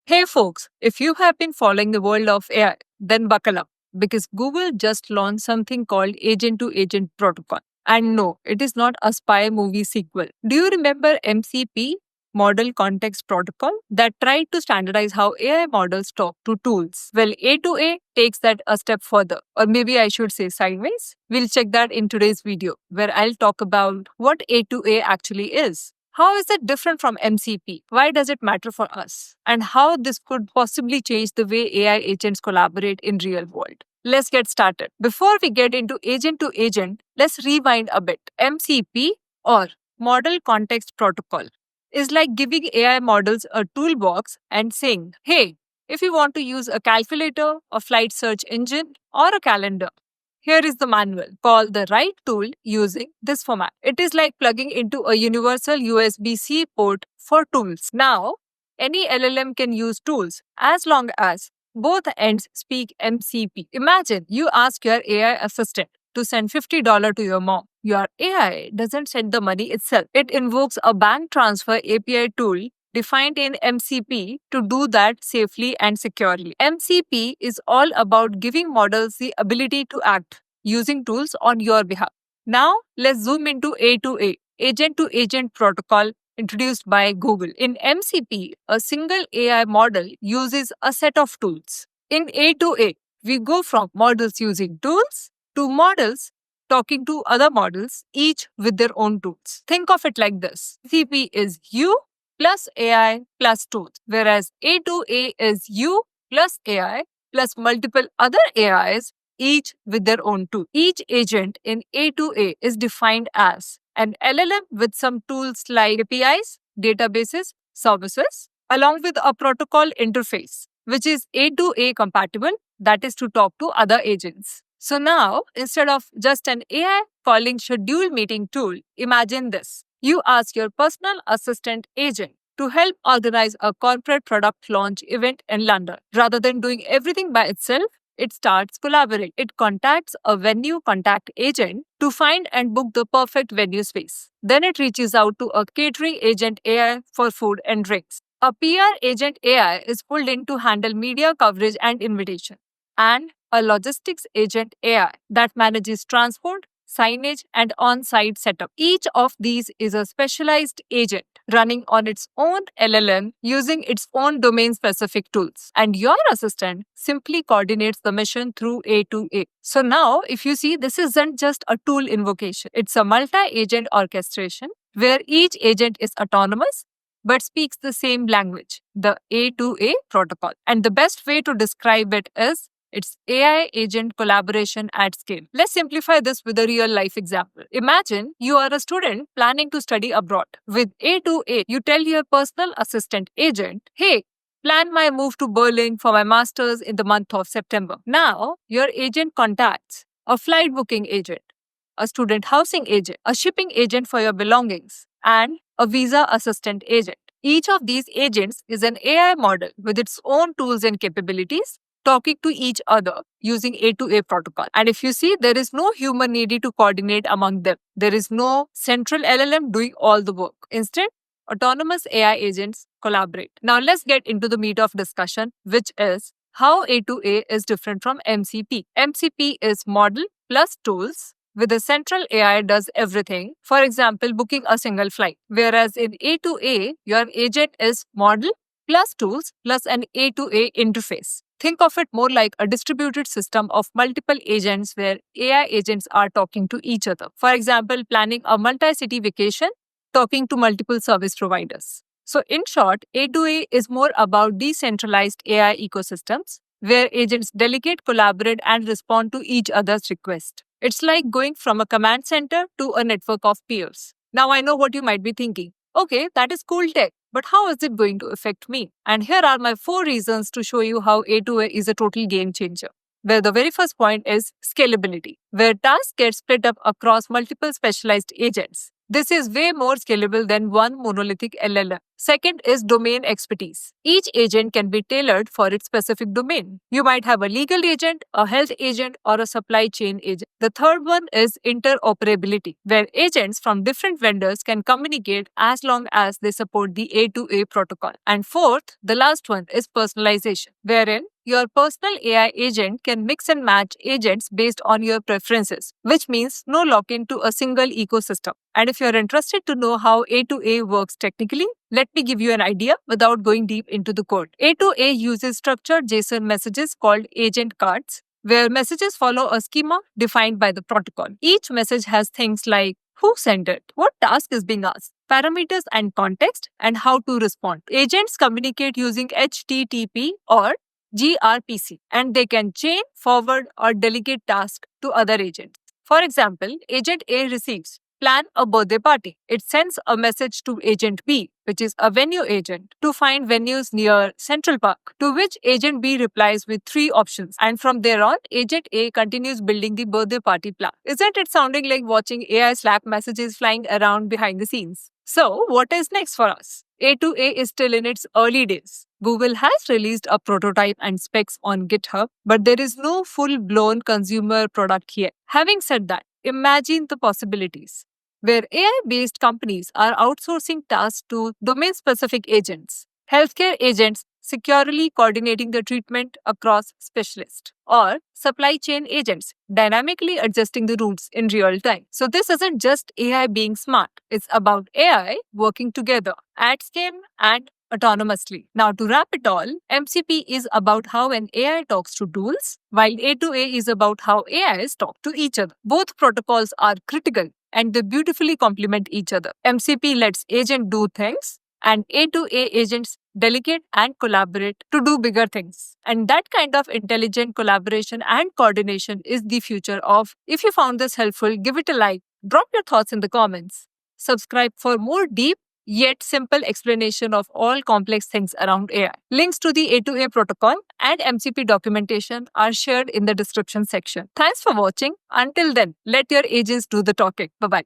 Hey folks, if you have been following the world of AI, then buckle up because Google just launched something called Agent to Agent Protocol. And no, it is not a spy movie sequel. Do you remember MCP, Model Context Protocol, that tried to standardize how AI models talk to tools? Well, A2A takes that a step further, or maybe I should say sideways. We'll check that in today's video, where I'll talk about what A2A actually is. How is it different from MCP? Why does it matter for us? And how this could possibly change the way AI agents collaborate in real world? Let's get started. Before we get into agent to agent, let's rewind a bit. MCP or Model Context Protocol is like giving AI models a toolbox and saying, hey, if you want to use a calculator, a flight search engine, or a calendar, here is the manual. Call the right tool using this format. It is like plugging into a universal USB-C port for tools. Now, any LLM can use tools as long as both ends speak MCP. Imagine you ask your AI assistant to send $50 to your mom. Your AI doesn't send the money itself. It invokes a bank transfer API tool defined in MCP to do that safely and securely. MCP is all about giving models the ability to act using tools on your behalf. Now, let's zoom into A2A, Agent to Agent Protocol introduced by Google. In MCP, a single AI model uses a set of tools. In A2A, we go from models using tools to models talking to other models, each with their own tools. Think of it like this. MCP is you plus AI plus tools, whereas A2A is you plus AI plus multiple other AIs, each with their own tool. Each agent in A2A is defined as an LLM with some tools like APIs, databases, services, along with a protocol interface, which is A2A compatible, that is to talk to other agents. So now, instead of just an AI calling schedule meeting tool, imagine this. You ask your personal assistant agent to help organize a corporate product launch event in London. Rather than doing everything by itself, it starts collaborating. It contacts a venue contact agent to find and book the perfect venue space. Then it reaches out to a catering agent AI for food and drinks. A PR agent AI is pulled in to handle media coverage and invitation. And a logistics agent AI that manages transport, signage, and on site setup. Each of these is a specialized agent running on its own LLM using its own domain specific tools. And your assistant simply coordinates the mission through A2A. So now, if you see, this isn't just a tool invocation, it's a multi agent orchestration where each agent is autonomous but speaks the same language, the A2A protocol. And the best way to describe it is it's AI agent collaboration at scale. Let's simplify this with a real life example. Imagine you are a student planning to study abroad. With A2A, you tell your personal assistant agent, hey, plan my move to Berlin for my master's in the month of September. Now, your agent contacts a flight booking agent, a student housing agent, a shipping agent for your belongings, and a visa assistant agent. Each of these agents is an AI model with its own tools and capabilities talking to each other using A2A protocol. And if you see, there is no human needed to coordinate among them. There is no central LLM doing all the work. Instead, autonomous AI agents collaborate. Now let's get into the meat of discussion, which is how A2A is different from MCP. MCP is model plus tools with a central AI does everything. For example, booking a single flight. Whereas in A2A, your agent is model plus tools plus an A2A interface. Think of it more like a distributed system of multiple agents where AI agents are talking to each other. For example, planning a multi-city vacation, talking to multiple service providers. So in short, A2A is more about decentralized AI ecosystems where agents delegate, collaborate, and respond to each other's request. It's like going from a command center to a network of peers. Now I know what you might be thinking. Okay, that is cool tech, but how is it going to affect me? And here are my 4 reasons to show you how A2A is a total game changer. Where the very first point is scalability, where tasks get split up across multiple specialized agents. This is way more scalable than one monolithic LLM. Second is domain expertise. Each agent can be tailored for its specific domain. You might have a legal agent, a health agent, or a supply chain agent. The third one is interoperability, where agents from different vendors can communicate as long as they support the A2A protocol. And fourth, the last one is personalization, wherein your personal AI agent can mix and match agents based on your preferences, which means no lock in to a single ecosystem. And if you're interested to know how A2A works technically, let me give you an idea without going deep into the code. A2A uses structured JSON messages called agent cards, where messages follow a schema defined by the protocol. Each message has things like who sent it, what task is being asked, parameters and context, and how to respond. Agents communicate using HTTP or gRPC, and they can chain, forward, or delegate tasks to other agents. For example, Agent A receives plan a birthday party. It sends a message to Agent B, which is a venue agent, to find venues near Central Park, to which Agent B replies with 3 options. And from there on, Agent A continues building the birthday party plan. Isn't it sounding like watching AI Slack messages flying around behind the scenes? So, what is next for us? A2A is still in its early days. Google has released a prototype and specs on GitHub, but there is no full-blown consumer product yet. Having said that, imagine the possibilities, where AI-based companies are outsourcing tasks to domain-specific agents, healthcare agents securely coordinating the treatment across specialists, or supply chain agents dynamically adjusting the routes in real time. So this isn't just AI being smart, it's about AI working together at scale and autonomously. Now, to wrap it all, MCP is about how an AI talks to tools, while A2A is about how AIs talk to each other. Both protocols are critical and they beautifully complement each other. MCP lets agents do things, and A2A agents delegate and collaborate to do bigger things. And that kind of intelligent collaboration and coordination is the future of. If you found this helpful, give it a like, drop your thoughts in the comments, subscribe for more deep yet simple explanation of all complex things around AI. Links to the A2A protocol and MCP documentation are shared in the description section. Thanks for watching. Until then, let your agents do the talking. Bye-bye.